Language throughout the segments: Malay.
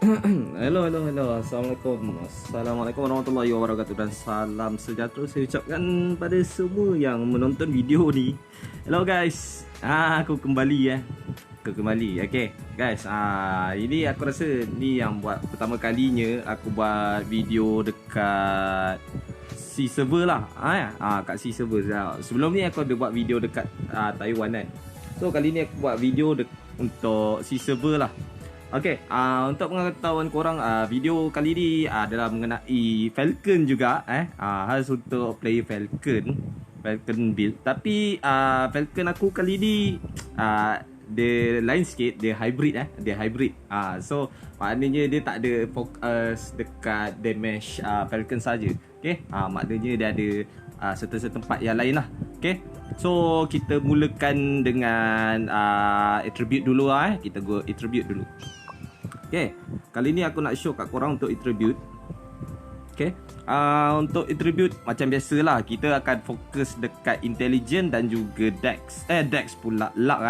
Hello. Assalamualaikum warahmatullahi wabarakatuh dan salam sejahtera saya ucapkan pada semua yang menonton video ni. Hello guys. Aku kembali. Okay guys, ini aku rasa ni yang buat pertama kalinya aku buat video dekat C server lah. Kat C server. Sebelum ni aku ada buat video dekat Taiwan kan. So kali ni aku buat video untuk C server lah. Okay, untuk pengetahuan korang, video kali ni adalah mengenai Falcon juga. Khas untuk player Falcon build. Tapi Falcon aku kali ni dia lain sikit, dia hybrid. So maknanya dia tak ada fokus dekat damage Falcon saja. Okay, maknanya dia ada serta tempat yang lain lah. Okay, so kita mulakan dengan attribute dulu lah. Kita go attribute dulu. Okay, kali ni aku nak show kat korang untuk attribute. Okay, untuk attribute macam biasalah, kita akan fokus dekat intelligence dan juga dex pula luck.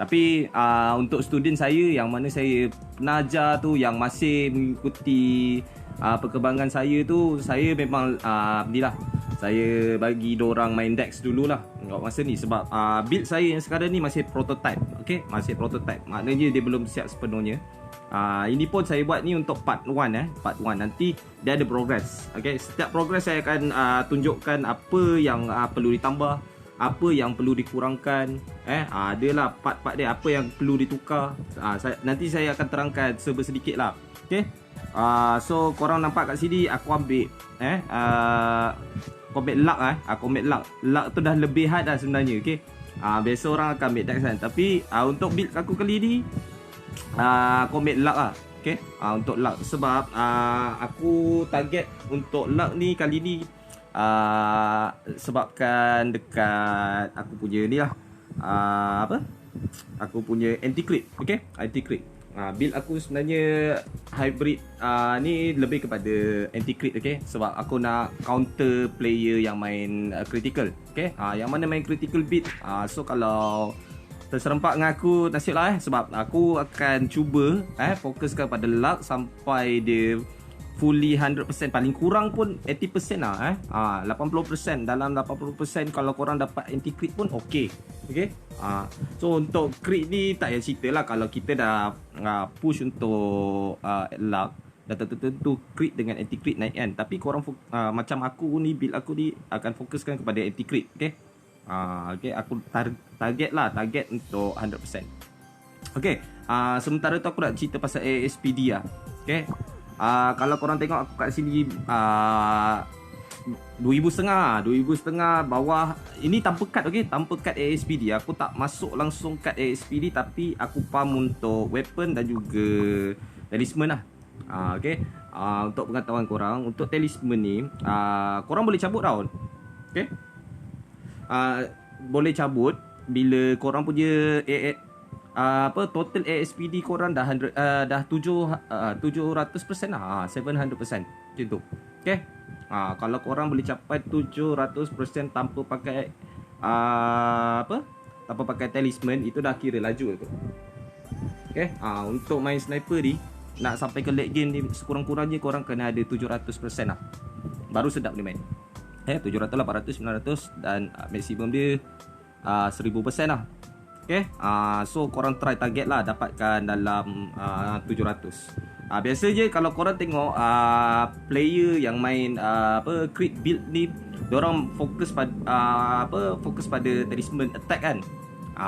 Tapi untuk student saya yang mana saya pernah ajar tu, yang masih mengikuti perkembangan saya tu, saya memang inilah, saya bagi dorang main dex dululah masa ni. Sebab build saya yang sekarang ni masih prototype. Okay, masih prototype, maknanya dia belum siap sepenuhnya. Ini pun saya buat ni untuk part 1 part 1. Nanti dia ada progress. Okay, setiap progress saya akan tunjukkan apa yang perlu ditambah, apa yang perlu dikurangkan. Adalah part-part dia, apa yang perlu ditukar. Nanti saya akan terangkan sedikit lah. Okay, so korang nampak kat sini aku ambil combat luck. Combat luck tu dah lebih hard dah sebenarnya. Okay, biasa orang akan ambil dex kan. Tapi untuk build aku kali ni combat luck lah. Okay, untuk luck. Sebab aku target untuk luck ni kali ni sebabkan dekat aku punya ni lah, aku punya anti-crit. Okay, anti-crit. Build aku sebenarnya hybrid ni lebih kepada anti-crit. Okay, sebab aku nak counter player yang main critical. Okay, yang mana main critical beat. So kalau terserempak dengan aku, nasib lah. Sebab aku akan cuba fokuskan pada luck sampai dia fully 100%. Paling kurang pun 80% lah. 80%. Dalam 80% kalau korang dapat anti-crit pun okay. Okay, so untuk crit ni tak payah cerita lah. Kalau kita dah push untuk luck, dah tentu crit dengan anti-crit naik kan. Tapi korang macam aku ni, build aku ni akan fokuskan kepada anti-crit. Okay, okay, aku target untuk 100%. Okay, sementara tu aku nak cerita pasal ASPD lah. Okay, kalau korang tengok aku kat sini 2,500 bawah. Ini tanpa kad. Okay, tanpa kad ASPD. Aku tak masuk langsung kad ASPD, tapi aku pump untuk weapon dan juga talisman lah. Okay, untuk pengetahuan korang, untuk talisman ni korang boleh cabut tau. Okay, boleh cabut bila korang punya total ASPD korang dah 700% lah, 700% macam tu. Okay, kalau korang boleh capai 700% tanpa pakai tanpa pakai talisman, itu dah kira laju tu. Okay, untuk main sniper ni, nak sampai ke late game ni, sekurang-kurangnya korang kena ada 700% lah, baru sedap dia main. 700, 800, 900 dan maksimum dia 1000% lah. Okay, so korang try target lah dapatkan dalam 700. Biasa je kalau korang tengok player yang main crit build ni, diorang fokus pada talisman attack kan.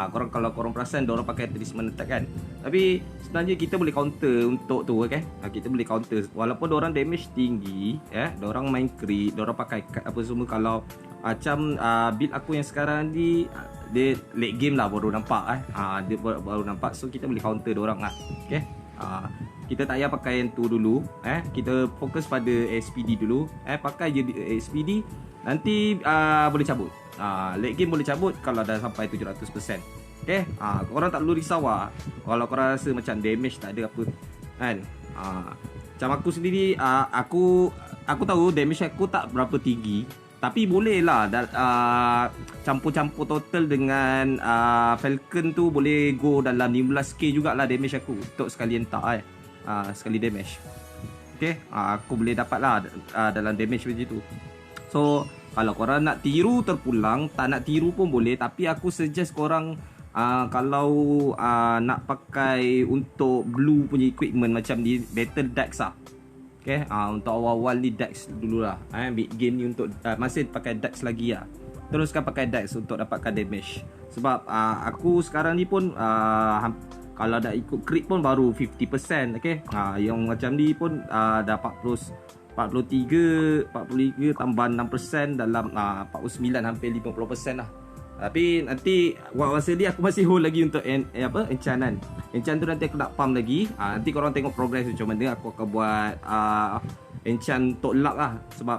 Kalau korang perasan, diorang pakai talisman attack kan. Tapi sebenarnya kita boleh counter untuk tu. Okay, kita boleh counter walaupun diorang damage tinggi, diorang main crit, diorang pakai apa semua. Kalau macam build aku yang sekarang ni, dia late game lah baru nampak. Dia baru nampak. So kita boleh counter diorang lah. Okay, kita tak payah pakai yang tu dulu. Kita fokus pada ASPD dulu. Pakai je ASPD, nanti boleh cabut. Late game boleh cabut kalau dah sampai 700%. Okay, korang tak perlu risau lah kalau korang rasa macam damage tak ada apa kan. Macam aku sendiri, aku tahu damage aku tak berapa tinggi, tapi boleh lah campur-campur total dengan Falcon tu boleh go dalam 15k jugalah damage aku untuk sekali hentak sekali damage. Okay, aku boleh dapat lah dalam damage macam tu. So kalau korang nak tiru terpulang, tak nak tiru pun boleh. Tapi aku suggest korang kalau nak pakai untuk blue punya equipment macam ni, better Dex lah. Okay, untuk awal-awal ni Dex dulu lah. Big game ni untuk masih pakai Dex lagi lah. Teruskan pakai Dex untuk dapatkan damage. Sebab aku sekarang ni pun kalau dah ikut crit pun baru 50%. Okay, yang macam ni pun dah 43 tambah 6% dalam 49 hampir 50% lah. Tapi nanti masa ni aku masih hold lagi untuk enchant tu nanti aku nak pump lagi. Nanti korang tengok progress macam mana aku akan buat enchant untuk luck lah. Sebab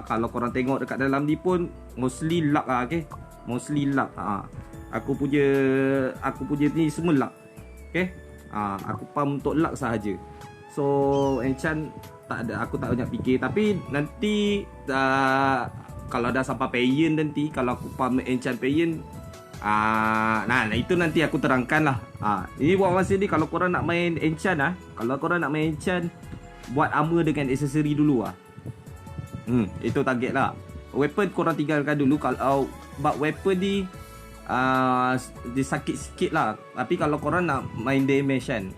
kalau korang tengok dekat dalam ni pun mostly luck lah. Okay, mostly luck. Aku punya ni semua luck. Okay, aku pump untuk luck sahaja. So enchant tak ada, aku tak banyak fikir. Tapi nanti kalau dah sampai payen nanti, kalau aku pump enchant payen, nah itu nanti aku terangkan lah. Ini buat masa ni kalau korang nak main enchant kalau korang nak main enchant, buat armor dengan aksesori dulu lah. Itu target lah. Weapon korang tinggalkan dulu. Kalau buat weapon ni dia sakit sikit lah. Tapi kalau korang nak main damage kan,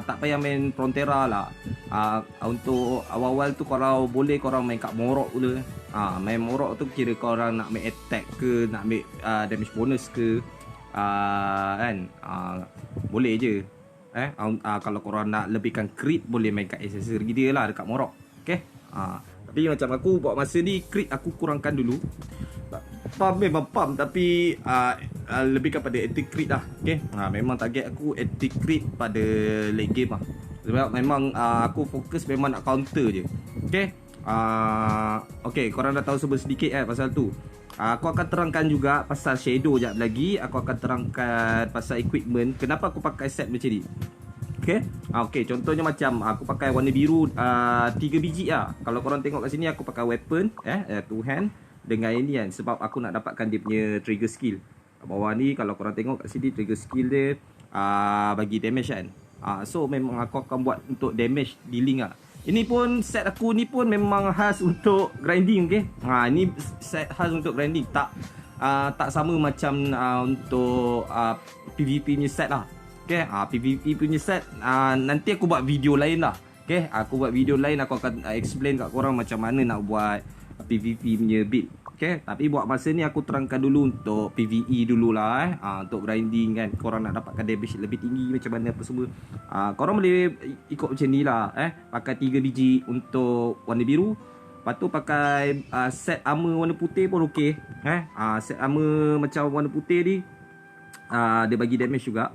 tak payah main Frontera lah. Untuk awal-awal tu kalau boleh korang main kat Morok dulu. Main Morok tu kira korang nak main attack ke, nak main damage bonus ke, kan, boleh je. Kalau korang nak lebihkan crit, boleh main kat accessory dia lah dekat Morok. Okay, tapi macam aku buat masa ni, crit aku kurangkan dulu. Pump memang pump, tapi lebih kepada anti-crit lah. Okay, memang target aku anti-crit pada late game lah. Sebab memang aku fokus memang nak counter je. Okay, okay, korang dah tahu sedikit pasal tu. Aku akan terangkan juga pasal shadow sekejap lagi. Aku akan terangkan pasal equipment, kenapa aku pakai set macam ni. Okay, okay, contohnya macam aku pakai warna biru 3 biji lah. Kalau korang tengok kat sini aku pakai weapon two hand dengan ini kan, sebab aku nak dapatkan dia punya trigger skill. Kat bawah ni kalau korang tengok kat sini, trigger skill dia bagi damage kan. So memang aku akan buat untuk damage dealing lah. Ini pun set aku ni pun memang khas untuk grinding. Okay, ini set khas untuk grinding. Tak sama macam untuk PvP punya set lah. Okay, PvP punya set nanti aku buat video lain lah. Okay, aku buat video lain, aku akan explain kat korang macam mana nak buat PvP punya build. Okay, tapi buat masa ni aku terangkan dulu untuk PvE dululah. Untuk grinding kan, korang nak dapatkan damage lebih tinggi macam mana apa semua, korang boleh ikut macam ni lah. Pakai 3 biji untuk warna biru. Lepas tu pakai set armor warna putih pun ok. Set armor macam warna putih ni dia bagi damage juga.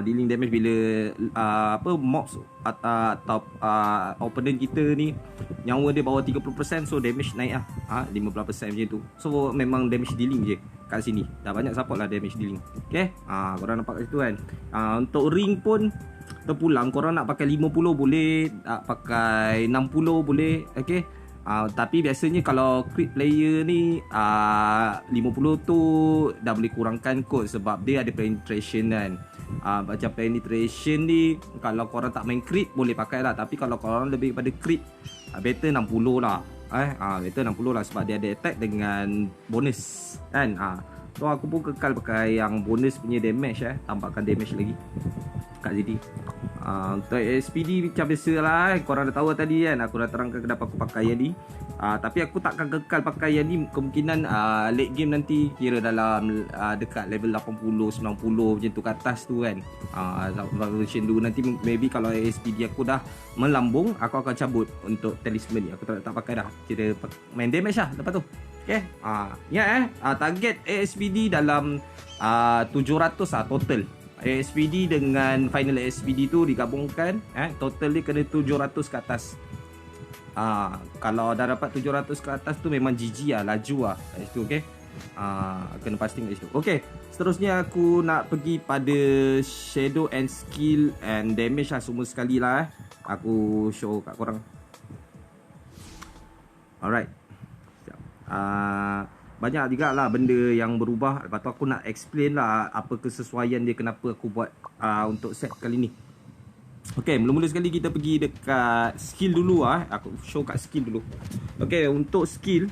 Dealing damage bila mobs atau opponent kita ni nyawa dia bawah 30%, so damage naik lah 15% macam tu. So memang damage dealing je kat sini. Dah banyak support lah damage dealing. Okay, korang nampak kat situ kan. Untuk ring pun terpulang, korang nak pakai 50 boleh, nak pakai 60 boleh. Okay, tapi biasanya kalau crit player ni 50 tu dah boleh kurangkan kot, sebab dia ada penetration kan. Macam penetration ni kalau korang tak main crit boleh pakai lah. Tapi kalau korang lebih kepada crit, better 60 lah. Better 60 lah, sebab dia ada attack dengan bonus kan. So aku pun kekal pakai yang bonus punya damage tambahkan damage lagi kat sini. Untuk SPD macam biasa lah, korang dah tahu tadi kan, aku dah terangkan kenapa aku pakai yang ni. Tapi aku takkan kekal pakai yang ni. Kemungkinan late game nanti, kira dalam dekat level 80, 90 macam tu ke atas tu kan, version 2 nanti maybe kalau SPD aku dah melambung, aku akan cabut untuk talisman ni. Aku tak pakai dah, kira main damage lah lepas tu. Okay, target ASPD dalam 700 lah total. ASPD dengan final ASPD tu digabungkan, total dia kena 700 ke atas. Kalau dah dapat 700 ke atas tu memang GG lah, laju lah kat situ. Okay, kena pasting kat situ. Okay, seterusnya aku nak pergi pada shadow and skill and damage lah semua sekali lah. Aku show kat korang. Alright, banyak juga lah benda yang berubah. Lepas tu aku nak explain lah apa kesesuaian dia, kenapa aku buat untuk set kali ni. Okay, mula-mula sekali kita pergi dekat skill dulu ah. Aku show kat skill dulu. Okay, untuk skill.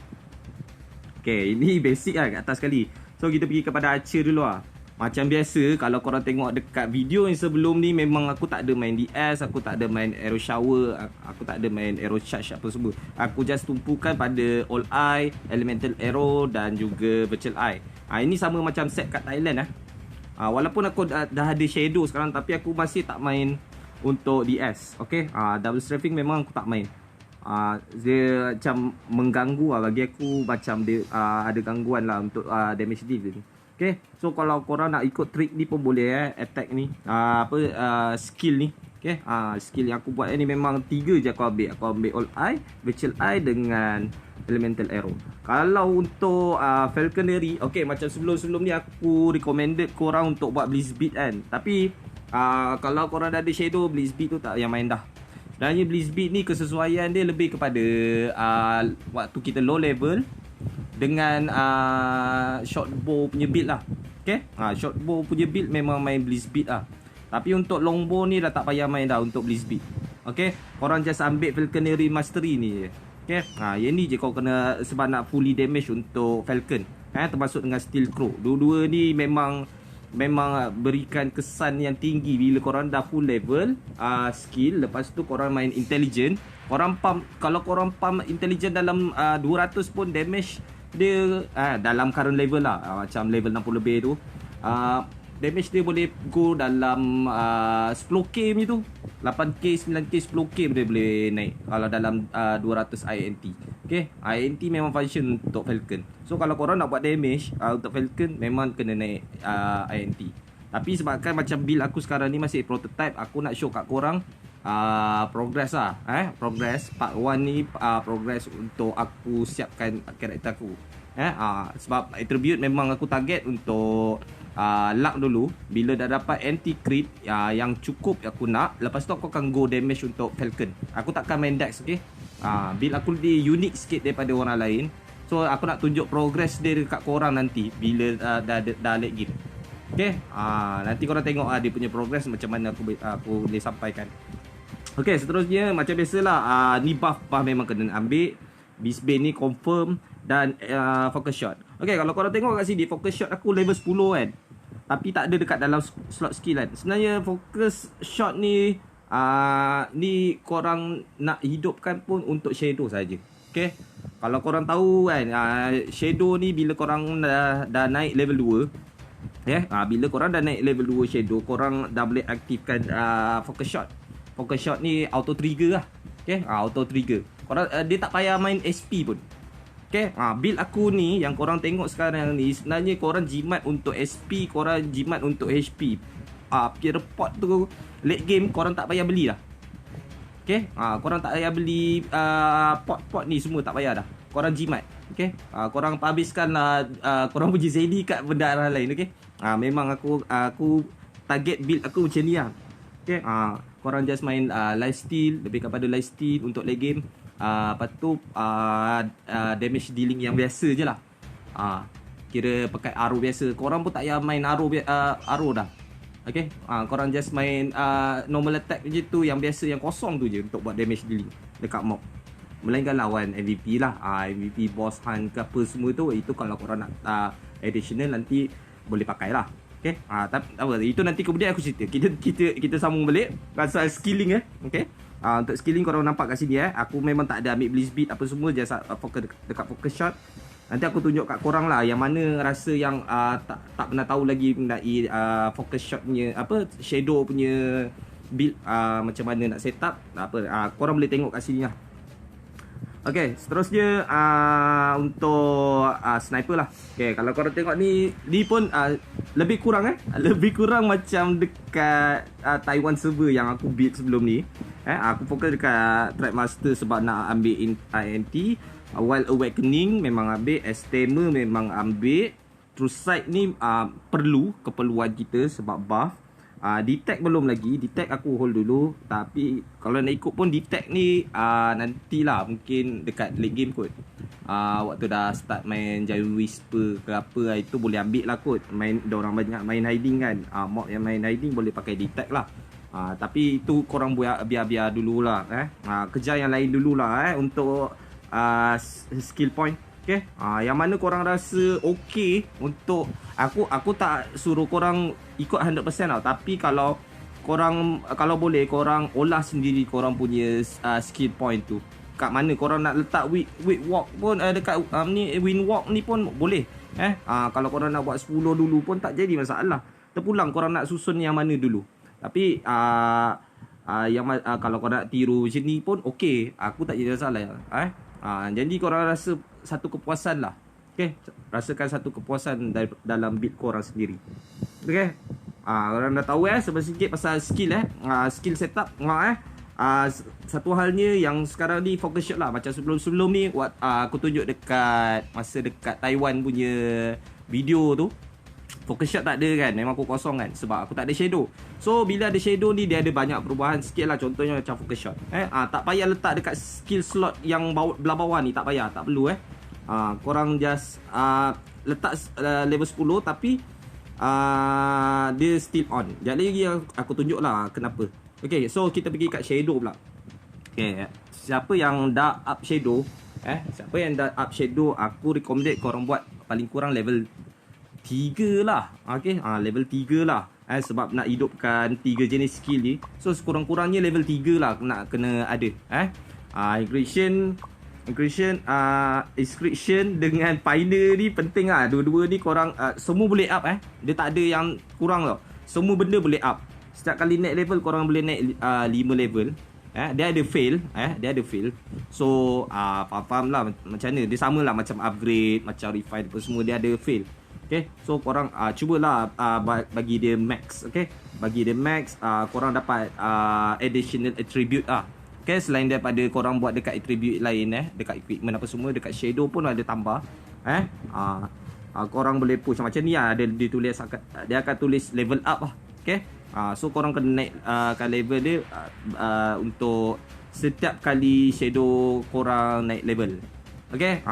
Okay, ini basic lah kat atas sekali. So kita pergi kepada archer dulu lah. Macam biasa, kalau korang tengok dekat video yang sebelum ni, memang aku tak ada main DS, aku tak ada main arrow shower, aku tak ada main arrow charge apa semua. Aku just tumpukan pada all eye, elemental arrow dan juga virtual eye. Ini sama macam set kat Thailand lah. Walaupun aku dah ada shadow sekarang, tapi aku masih tak main untuk DS. Okay, double strafing memang aku tak main. Dia macam mengganggu lah bagi aku, macam dia ada gangguan lah untuk damage deal ni. Okay, so kalau korang nak ikut trick ni pun boleh attack ni, skill ni. Okay, skill yang aku buat ni memang 3 je aku ambil. Aku ambil all eye, virtual eye dengan elemental arrow. Kalau untuk falconry, okay, macam sebelum-sebelum ni aku recommended korang untuk buat blizzbeat kan. Tapi kalau korang dah ada shadow, blizzbeat tu tak payah main dah. Sebenarnya blizzbeat ni kesesuaian dia lebih kepada waktu kita low level dengan short bow punya build lah. Okay, short bow punya build memang main blizzbeat lah. Tapi untuk long bow ni dah tak payah main dah untuk blizzbeat. Okay, korang just ambil falconry mastery ni je. Okay, yang ni je kau kena, sebab nak fully damage untuk falcon, termasuk dengan steel crow. Dua-dua ni memang berikan kesan yang tinggi bila korang dah full level skill. Lepas tu korang main intelligent. Korang pump, kalau korang pump intelligent dalam 200 pun damage dia dalam current level lah, macam level 60 lebih tu, damage dia boleh go dalam 10k macam tu, 8k, 9k, 10k dia boleh naik kalau dalam 200 INT. Okay, INT memang function untuk falcon. So kalau korang nak buat damage untuk falcon, memang kena naik INT. Tapi sebabkan macam build aku sekarang ni masih prototype, aku nak show kat korang progress lah. Progress part 1 ni, progress untuk aku siapkan karakter aku. Sebab attribute memang aku target untuk luck dulu. Bila dah dapat anti crit yang cukup aku nak, lepas tu aku akan go damage untuk falcon. Aku takkan main dex, okay. Build aku dia unik sikit daripada orang lain. So aku nak tunjuk progress dia dekat korang nanti bila dah late game. Okay, nanti korang tengok dia punya progress macam mana aku boleh sampaikan. Okay, seterusnya macam biasalah, ni buff memang kena ambil. Beast Bane ni confirm. Dan focus shot. Okay, kalau korang tengok kat sini, focus shot aku level 10 kan, tapi tak ada dekat dalam slot skill kan. Sebenarnya focus shot ni ni korang nak hidupkan pun untuk shadow saja. Okay, kalau korang tahu kan, shadow ni bila korang dah naik level 2, bila korang dah naik level 2 shadow, korang dah boleh aktifkan focus shot. Focus shot ni auto trigger lah. Okay, auto trigger. Korang dia tak payah main SP pun. Okay, build aku ni yang korang tengok sekarang ni, sebenarnya korang jimat untuk SP, korang jimat untuk HP. Peer report tu late game korang tak payah beli dah. Okay, korang tak payah beli pot ni semua, tak payah dah. Korang jimat. Okay, korang habiskan lah korang punya ZD kat benda arah lain. Okay, memang aku target build aku macam ni lah. Okay, korang just main lifesteal, lebih kepada lifesteal untuk late game. Lepas tu damage dealing yang biasa je lah. Kira pakai arrow biasa. Korang pun tak payah main arrow dah. Okay, korang just main normal attack je tu, yang biasa, yang kosong tu je untuk buat damage dealing dekat mob. Melainkan lawan MVP lah, MVP, boss hunt ke apa semua tu, itu kalau korang nak additional nanti boleh pakai lah. Okay, tak apa, itu nanti kemudian aku cerita. Kita sambung balik pasal skilling okay. Untuk skilling korang nampak kat sini aku memang tak ada ambil blizzbeat apa semua, just fokus dekat focus shot. Nanti aku tunjuk kat korang lah yang mana rasa yang tak pernah tahu lagi mengenai focus shot punya shadow punya build, macam mana nak set up korang boleh tengok kat sini lah. Okay, seterusnya untuk sniper lah. Okay, kalau korang tengok ni pun lebih kurang macam dekat Taiwan server yang aku build sebelum ni. Aku fokus dekat Trackmaster sebab nak ambil INT. Wild Awakening memang ambil, Estemer memang ambil. True Sight ni keperluan kita sebab buff. Detect belum lagi, detect aku hold dulu. Tapi kalau nak ikut pun detect ni nantilah, mungkin dekat late game kot. Waktu dah start main Giant Whisper ke apa, itu boleh ambil lah kot. Dorang banyak main hiding kan, mob yang main hiding boleh pakai detect lah. Tapi itu korang biar dululah kejar yang lain dululah untuk skill point. Okay, yang mana korang rasa okay untuk aku tak suruh korang ikut 100% tau. Tapi kalau boleh korang olah sendiri korang punya skill point tu. Kat mana korang nak letak weak walk pun dekat ni wind walk ni pun boleh. Kalau korang nak buat 10 dulu pun tak jadi masalah. Terpulang korang nak susun yang mana dulu. Tapi kalau korang nak tiru macam ni pun okey, aku tak jadi masalah. Jadi korang rasa satu kepuasan lah. Okay, rasakan satu kepuasan dalam build korang sendiri. Okay, korang dah tahu sedikit pasal skill skill setup. Satu halnya yang sekarang ni focus shot lah. Macam sebelum ni aku tunjuk dekat Taiwan punya video tu, focus shot tak ada kan, memang aku kosong kan, sebab aku tak ada shadow. So bila ada shadow ni, dia ada banyak perubahan sikit lah. Contohnya macam focus shot tak payah letak dekat skill slot yang belah bawah ni, tak payah, tak perlu korang just letak level 10 tapi dia still on. Jadi lagi aku tunjuk lah kenapa. Okay, so kita pergi kat shadow pula. Okay, siapa yang dah up shadow aku recommend korang buat paling kurang level 3 lah. Okay, level 3 lah. Sebab nak hidupkan 3 jenis skill ni, so sekurang-kurangnya level 3 lah nak kena ada. Inscription dengan Pioneer ni penting lah. Dua-dua ni korang semua boleh up. Dia tak ada yang kurang tau. Semua benda boleh up. Setiap kali naik level korang boleh naik 5 level. Dia ada fail. So faham lah macam mana. Dia sama lah macam upgrade, macam refine apa semua, dia ada fail. Okay, so korang cubalah bagi dia max. Okay, bagi dia max, korang dapat additional attribute Okay, selain daripada korang buat dekat attribute lain dekat equipment apa semua, dekat shadow pun ada tambah. Korang boleh push macam ni ada dia akan tulis level up lah. Okay, so korang kena naikkan level dia untuk setiap kali shadow korang naik level. Okay,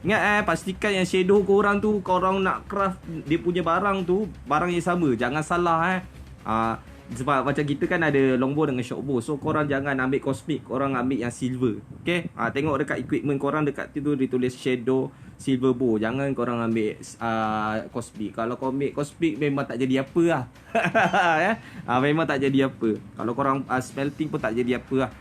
ingat pastikan yang shadow korang tu, korang nak craft dia punya barang tu, barang yang sama. Jangan salah sebab macam kita kan ada longbow dengan shortbow. So korang jangan ambil cosmic, korang ambil yang silver. Okay, tengok dekat equipment korang, dekat tu ditulis shadow silver bow. Jangan korang ambil cosmic. Kalau kau ambil cosmic memang tak jadi apa lah. Memang tak jadi apa. Kalau korang smelting pun tak jadi apa lah.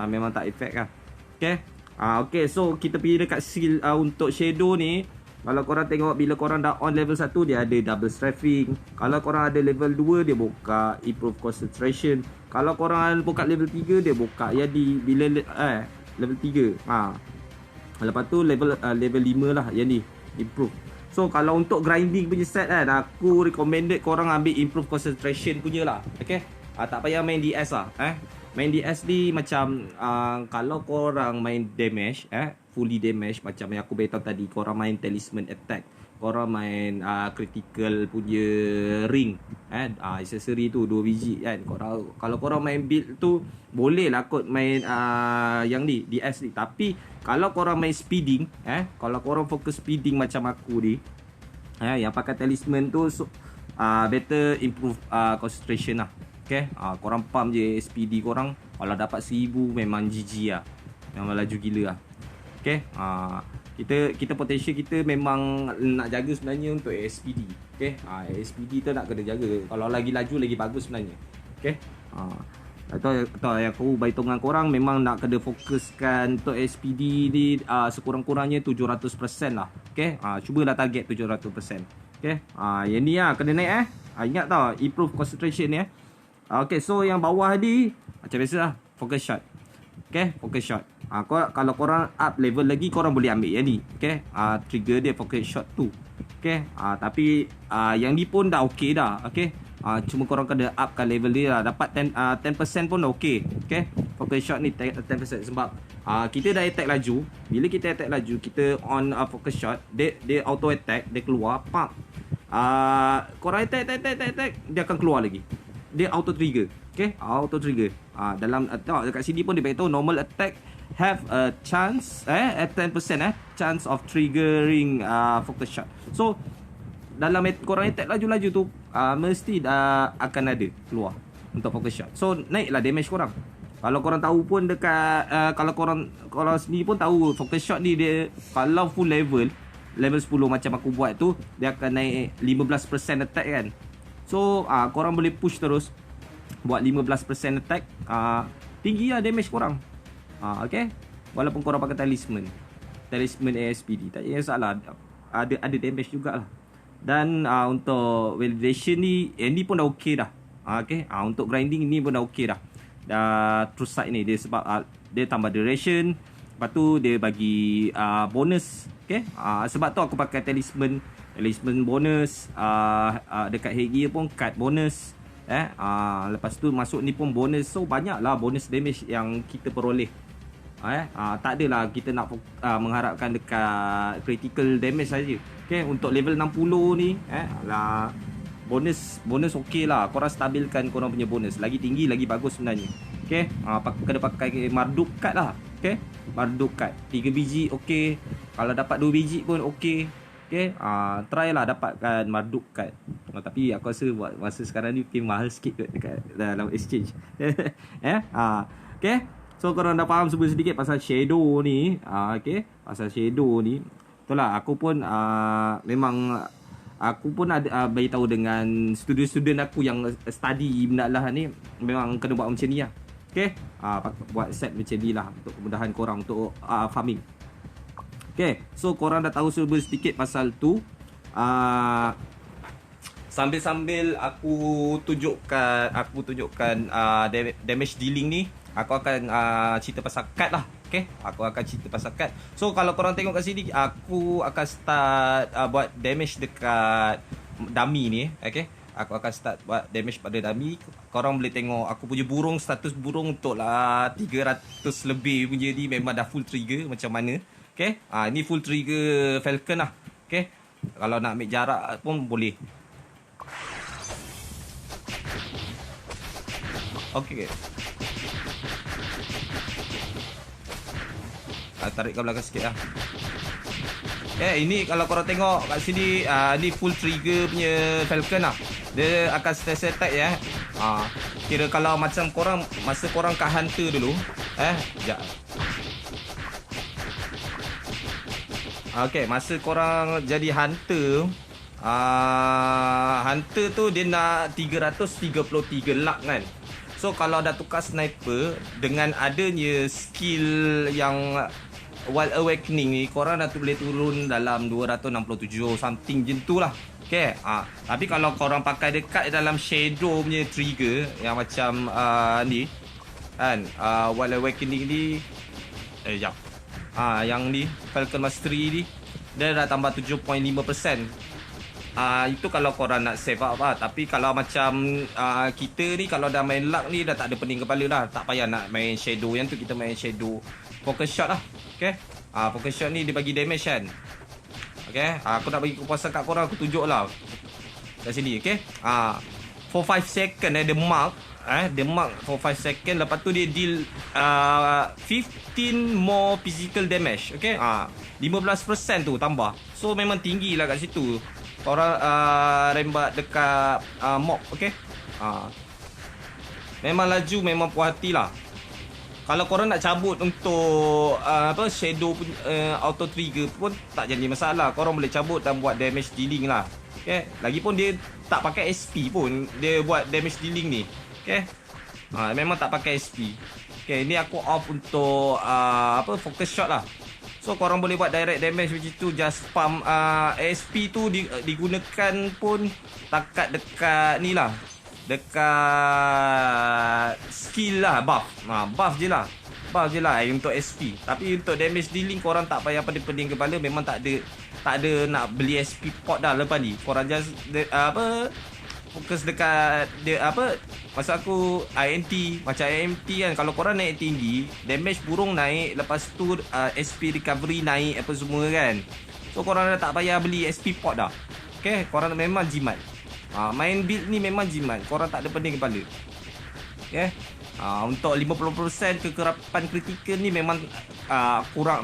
Memang tak efek lah. Okay, okay, so kita pergi dekat skill untuk shadow ni. Kalau korang tengok, bila korang dah on level 1, dia ada double strafing. Kalau korang ada level 2, dia buka improve concentration. Kalau korang buka level 3, dia buka jadi bila level 3. Lepas tu level 5 lah yang ni improve. So kalau untuk grinding punya set aku recommended korang ambil improve concentration punya lah. Okay, tak payah main DS lah. Main DS ni macam kalau korang main damage fully damage, macam yang aku beritahu tadi, korang main talisman attack, korang main critical punya ring accessory tu 2 biji kan. Kalau korang main build tu boleh lah kot main yang ni DS ni. Tapi kalau korang main speeding kalau korang fokus speeding macam aku ni yang pakai talisman tu, better improve concentration lah. Okay, korang pump je SPD korang. Kalau dapat 1000 memang GG lah, memang laju gila lah. Okay, kita potential kita memang nak jaga sebenarnya untuk SPD. Okay, SPD tu nak kena jaga. Kalau lagi laju lagi bagus sebenarnya. Okay, atau yang aku beritahu dengan korang, memang nak kena fokuskan untuk SPD ni sekurang-kurangnya 700% lah. Okay, cubalah target 700%. Okay, yang ni kena naik ingat tau, improve concentration ni Okay, so yang bawah ni macam biasa lah, focus shot. Okay, focus shot. Kalau korang up level lagi, korang boleh ambil yang ni. Okay, trigger dia focus shot tu. Okay, tapi yang ni pun dah okay dah. Okay, cuma korang kena upkan level dia lah. Dapat 10% pun dah okay. Okay, focus shot ni 10%. Sebab kita dah attack laju. Bila kita attack laju, kita on focus shot, dia auto attack, dia keluar pump. Korang attack, dia akan keluar lagi. Dia auto trigger. Okay, auto trigger. Dalam dekat sini pun dia beritahu normal attack have a chance 10% chance of triggering focus shot. So dalam korang attack laju-laju tu mesti akan ada keluar. untuk focus shot. So naiklah damage korang. Kalau korang tahu pun dekat kalau sendiri pun tahu focus shot ni dia kalau full level 10 macam aku buat tu, dia akan naik 15% attack kan. So korang boleh push terus buat 15% attack, tinggi lah damage korang. Okay, walaupun korang pakai talisman ASPD tak ada salah, ada damage jugalah. Dan untuk validation ni pun dah okey dah. Okay, untuk grinding ni pun dah okey dah. True sight ni dia sebab dia tambah duration, lepas tu dia bagi bonus. Okay, sebab tu aku pakai talisman bonus, dekat headgear pun cut bonus. Lepas tu masuk ni pun bonus. So banyak lah bonus damage yang kita peroleh. Tak adalah kita nak mengharapkan dekat critical damage saja. Okay, untuk level 60 ni bonus okey lah. Korang stabilkan korang punya bonus, lagi tinggi lagi bagus sebenarnya. Okay, kena pakai Marduk card lah. Okay, Marduk card 3 biji okey, kalau dapat 2 biji pun okey. Okay, try lah dapatkan Marduk card. Tapi aku rasa buat masa sekarang ni mungkin mahal sikit dekat dalam exchange. Okay, so korang dah faham sedikit pasal shadow ni. Okay, pasal shadow ni itulah aku pun aku pun ada beritahu dengan student aku yang study benda lah ni, memang kena buat macam ni lah. Okay, buat set macam ni lah untuk kemudahan korang untuk farming. Okay, so korang dah tahu sedikit pasal tu. Sambil-sambil aku tunjukkan damage dealing ni, aku akan cerita pasal card lah. Okay, aku akan cerita pasal card. So kalau korang tengok kat sini, aku akan start buat damage dekat dummy ni. Okay, aku akan start buat damage pada dummy. Korang boleh tengok aku punya burung, status burung untuk lah 300 lebih punya ni memang dah full trigger macam mana. Okay, ni full trigger falcon lah. Okay, kalau nak ambil jarak pun boleh. Okay, tarik ke belakang sikit lah. Ini kalau korang tengok kat sini, ni full trigger punya falcon lah. Dia akan stay attack ya. Kira kalau macam korang, masa korang kat hunter dulu, sekejap. Okay, masa korang jadi hunter, hunter tu dia nak 333 luck kan. So kalau dah tukar sniper dengan adanya skill yang Wild Awakening ni, korang dah boleh turun dalam 267 something je tu lah. Okay, tapi kalau korang pakai dekat dalam shadow punya trigger yang macam ni kan, Wild Awakening ni yang ni Falcon Mastery ni, dia dah tambah 7.5%. Itu kalau korang nak save up lah. Tapi kalau macam kita ni, kalau dah main luck ni dah tak ada pening kepala dah. Tak payah nak main shadow yang tu, kita main shadow focus shot lah. Okay, focus shot ni dia bagi damage kan. Okay, aku nak bagi kepuasan kat korang, aku tunjuk lah kat sini. Okay, for 5 second dia mark, dia mark for 5 second. Lepas tu dia deal 15 more physical damage. Okay, 15% tu tambah. So memang tinggi lah kat situ. Korang rembat dekat mob. Okay, memang laju, memang puas hati lah. Kalau korang nak cabut untuk shadow auto trigger pun tak jadi masalah. Korang boleh cabut dan buat damage dealing lah. Okay, lagipun dia tak pakai SP pun, dia buat damage dealing ni. Okay, memang tak pakai SP. Okay, ni aku off untuk focus shot lah. So korang boleh buat direct damage macam tu, just spam. ASP tu digunakan pun takat dekat ni lah, dekat skill lah, buff. Buff je lah untuk SP. Tapi untuk damage dealing korang tak payah pening kepala. Memang tak ada nak beli SP pot dah lepas ni. Korang just fokus dekat maksud aku INT. Macam INT kan, kalau korang naik tinggi, damage burung naik, lepas tu SP recovery naik apa semua kan. So korang dah tak payah beli SP pot dah. Okay, korang memang jimat. Main build ni memang jimat, korang tak ada pening kepala. Okay, untuk 50% kekerapan kritikal ni memang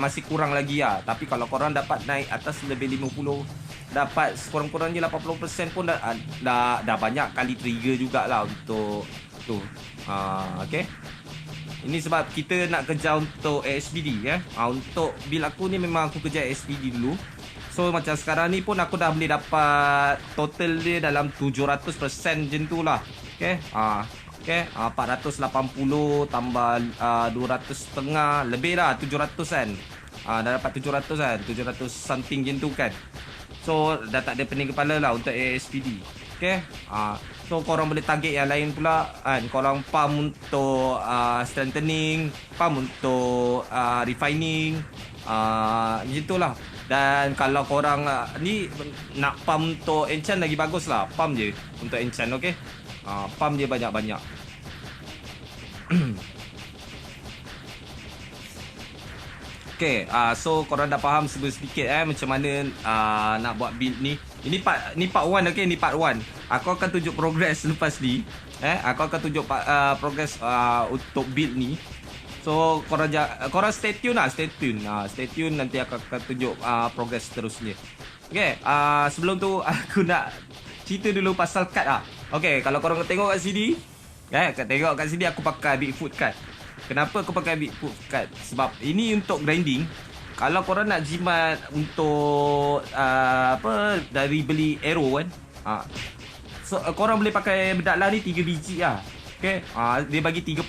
masih kurang lagi lah. Tapi kalau korang dapat naik atas lebih 50, dapat sekurang-kurangnya 80% pun dah banyak kali trigger jugalah untuk tu. Okay. Ini sebab kita nak kejar untuk ASPD ya. Untuk build aku ni memang aku kejar ASPD dulu. So macam sekarang ni pun aku dah boleh dapat total dia dalam 700% macam tu lah. Okay. Okay. 480 tambah 200 setengah. Lebih lah 700 kan. Dah dapat 700 kan. 700 something macam tu kan. So dah tak ada pening kepala lah untuk ASPD. Okay. So korang boleh target yang lain pula kan. Korang pump untuk strengthening, pump untuk refining, macam tu lah. Dan kalau korang ni nak pump untuk enchant lagi bagus lah. Pump je untuk enchant, okay. Pump je banyak-banyak. Okay, so korang dah faham sedikit macam mana nak buat build ni. Ini part 1, okay. Ni part 1. Aku akan tunjuk progress lepas ni. Aku akan tunjuk progress untuk build ni. So korang stay tune lah, stay tune nanti aku akan tunjuk progress seterusnya. Okay, sebelum tu aku nak cerita dulu pasal card lah. Okay, kalau korang tengok kat sini, tengok kat sini aku pakai Bigfoot card. Kenapa aku pakai Bigfoot card? Sebab ini untuk grinding. Kalau korang nak jimat untuk dari beli arrow kan, so korang boleh pakai bedak lah ni 3 biji lah. Okay, dia bagi 30%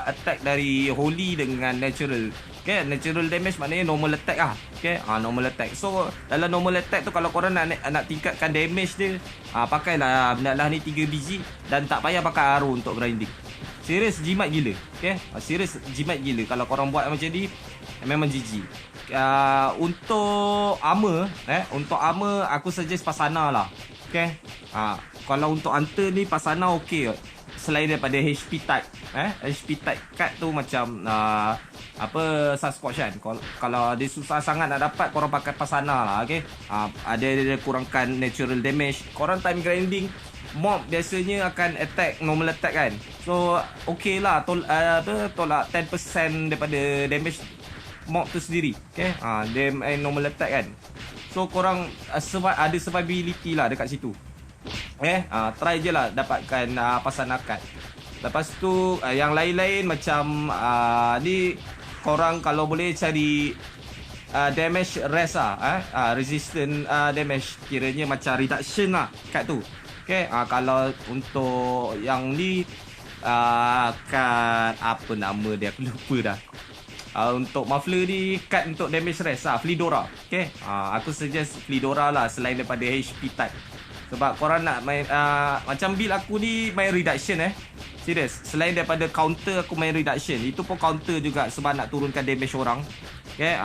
attack dari holy dengan natural. Okay, natural damage maknanya normal attack lah. Okay, normal attack. So dalam normal attack tu kalau korang nak tingkatkan damage dia, pakailah bedak lah ni 3 biji. Dan tak payah pakai arrow untuk grinding. Serius jimat gila. Okay, serius jimat gila. Kalau korang buat macam ni, memang GG. Untuk armor, untuk armor aku suggest Pasana lah. Okay. Kalau untuk hunter ni Pasana okey. Selain daripada HP type, HP type card tu macam Sasquatch kan. Kalau dia susah sangat nak dapat, korang pakai Pasana lah, okay. Dia kurangkan natural damage. Korang time grinding, mob biasanya akan attack normal attack kan. So okey lah, tolak 10% daripada damage mob tu sendiri. Okay, dia normal attack kan. So korang ada survivability lah dekat situ. Try je lah dapatkan pasangan card. Lepas tu yang lain-lain macam ni, korang kalau boleh cari damage rest lah, resistant damage, kiranya macam reduction lah card tu. Okay, kalau untuk yang ni card apa nama dia, aku lupa dah. Untuk muffler ni, card untuk damage rest lah, Fledora. Okay, aku suggest Fledora lah selain daripada HP type. Sebab korang nak main macam build aku ni main reduction serius. Selain daripada counter, aku main reduction. Itu pun counter juga sebab nak turunkan damage orang. Okay,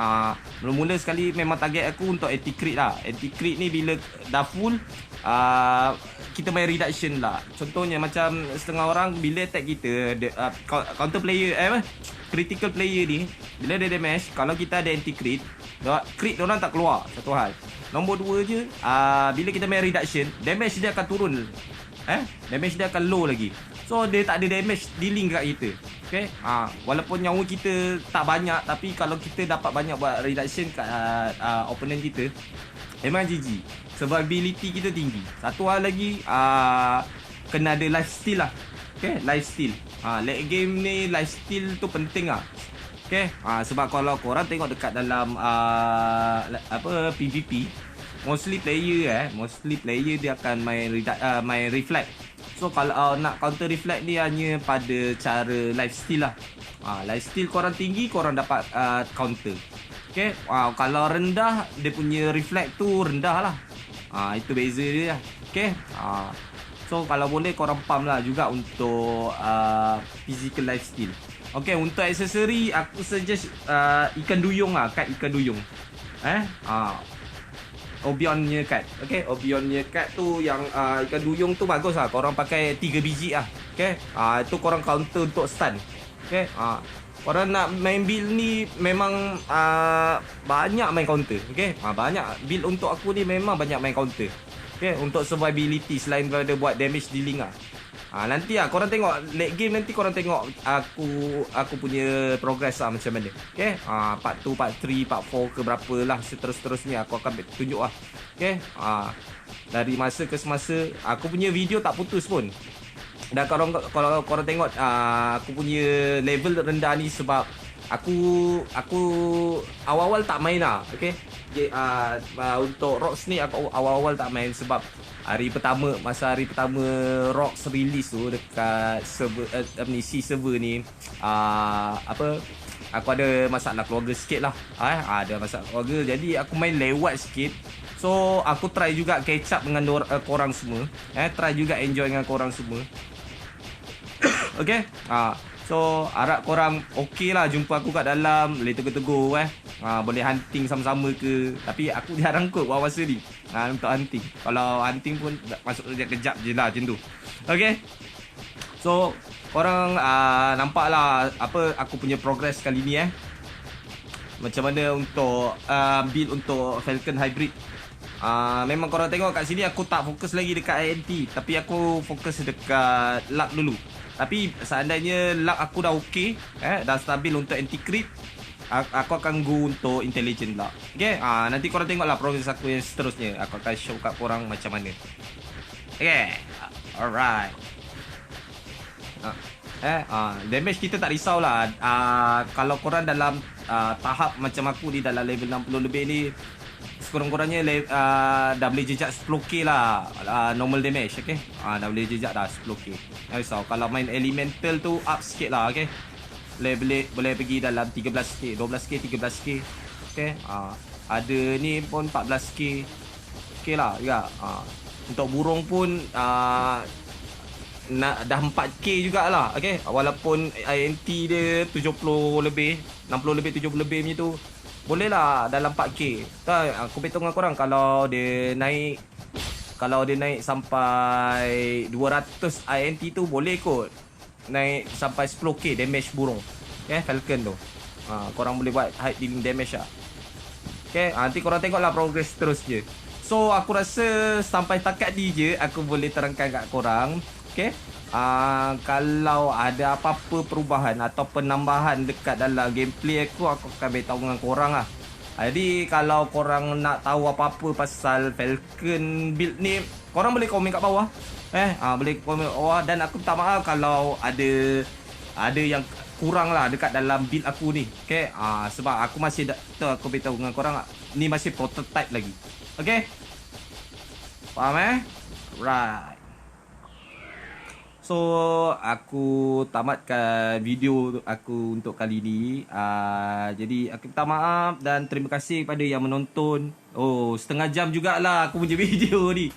mula-mula sekali memang target aku untuk anti-crit lah. Anti-crit ni bila dah full, kita main reduction lah. Contohnya macam setengah orang bila attack kita, counter player critical player ni, bila dia damage, kalau kita ada anti-crit, crit diorang tak keluar. Satu hal. Nombor 2 je, bila kita main reduction, damage dia akan turun. Damage dia akan low lagi. So dia tak ada damage dealing kat kita. Okay, walaupun nyawa kita tak banyak, tapi kalau kita dapat banyak buat reduction kat opponent kita, memang GG. Survivability kita tinggi. Satu hal lagi, kena ada lifesteal lah. Okay, lifesteal. Late game ni lifesteal tu penting lah. Okay, sebab kalau korang tengok dekat dalam PVP, mostly player dia akan main reflect. So kalau nak counter reflect ni hanya pada cara lifesteal lah. Lifesteal korang tinggi, korang dapat counter. Okay, kalau rendah, dia punya reflect tu rendah lah. Itu beza dia lah. Okay, so kalau boleh korang pump lah juga untuk physical lifesteal. Okay, untuk aksesori aku suggest ikan duyung lah, kad ikan duyung. Obionnya card. Okay, Obionnya card tu yang ikan duyung tu bagus lah. Korang pakai 3 biji lah. Okay, itu korang counter untuk stun. Okay, korang nak main build ni memang banyak main counter. Okay, banyak build untuk aku ni memang banyak main counter. Okay, untuk survivability selain daripada buat damage dealing lah. Nanti korang tengok late game, nanti korang tengok aku punya progress lah macam mana. Okay, part 2, part 3, part 4 ke berapa lah, seterusnya aku akan tunjuk lah. Okay, dari masa ke semasa aku punya video tak putus pun. Dan kalau korang tengok aku punya level rendah ni sebab aku awal-awal tak main lah. Okay, untuk Rocks ni aku awal-awal tak main sebab masa hari pertama Rocks release tu dekat server amnesi server ni, apa, aku ada masalah keluarga sikit lah. Ada masalah keluarga, jadi aku main lewat sikit. So aku try juga catch up dengan korang semua. Try juga enjoy dengan korang semua. Okay, so harap korang okey lah jumpa aku kat dalam, boleh tegur-tegur boleh hunting sama-sama ke. Tapi aku jarang kot buat masa ni untuk hunting. Kalau hunting pun masuk kejap je lah macam tu. Okay, so korang nampak lah apa aku punya progress kali ni macam mana untuk build untuk Falcon Hybrid. Memang korang tengok kat sini aku tak fokus lagi dekat INT, tapi aku fokus dekat luck dulu. Tapi seandainya luck aku dah okey, dah stabil untuk anti-crit, aku akan go untuk intelligent luck. Okay, nanti korang tengoklah progress aku yang seterusnya. Aku akan show kat korang macam mana. Okay, alright. Damage kita tak risaulah. Kalau korang dalam tahap macam aku ni, dalam level 60 lebih ni, sekurang-kurangnya dah boleh jejak 10k lah normal damage. Okay, dah boleh jejak dah 10k. Tak risau. Kalau main elemental tu up sikit lah. Okay, boleh pergi dalam 13k, 12k, 13k. Okay, ada ni pun 14k. Okay lah juga. Untuk burung pun dah 4k jugalah. Okay, walaupun INT dia 70 lebih, 60 lebih, 70 lebih macam tu, boleh lah dalam 4k. Aku beritahu dengan korang, kalau dia naik sampai 200 INT tu, boleh kot naik sampai 10k damage burung. Okay, Falcon tu korang boleh buat high dealing damage lah. Okay, nanti korang tengoklah progress terus je. So aku rasa sampai takat ni je aku boleh terangkan kat korang. Okay, kalau ada apa-apa perubahan atau penambahan dekat dalam gameplay aku akan beritahu dengan korang lah. Jadi kalau korang nak tahu apa-apa pasal Falcon build ni, korang boleh komen kat bawah. Boleh komen kat bawah. Dan aku minta maaf kalau ada yang kurang lah dekat dalam build aku ni. Okay, sebab aku masih aku beritahu dengan korang, ni masih prototype lagi. Okay, faham right. So aku tamatkan video aku untuk kali ni. Jadi aku minta maaf dan terima kasih kepada yang menonton. Setengah jam jugalah aku punya video ni.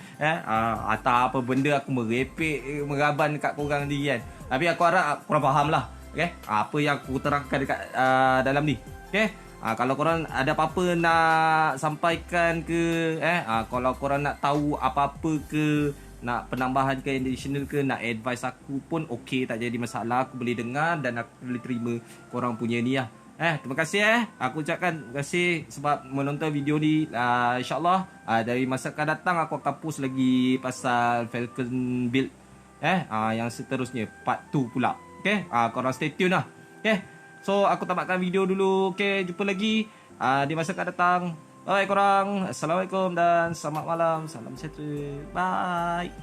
Atau apa benda aku merepek, meraban dekat korang ni kan. Tapi aku harap korang faham lah. Okay, apa yang aku terangkan dekat dalam ni. Okay, kalau korang ada apa-apa nak sampaikan ke, kalau korang nak tahu apa-apa ke, nak penambahan ke, additional ke, nak advice aku pun okey, tak jadi masalah. Aku boleh dengar dan aku boleh terima korang punya ni lah. Terima kasih aku ucapkan terima kasih sebab menonton video ni. InsyaAllah dari masa akan datang aku akan post lagi pasal Falcon build yang seterusnya, part 2 pula. Okay, korang stay tune lah. Okay, so aku tamatkan video dulu. Okay, jumpa lagi di masa akan datang. Bye korang. Assalamualaikum dan selamat malam. Salam sejahtera. Bye.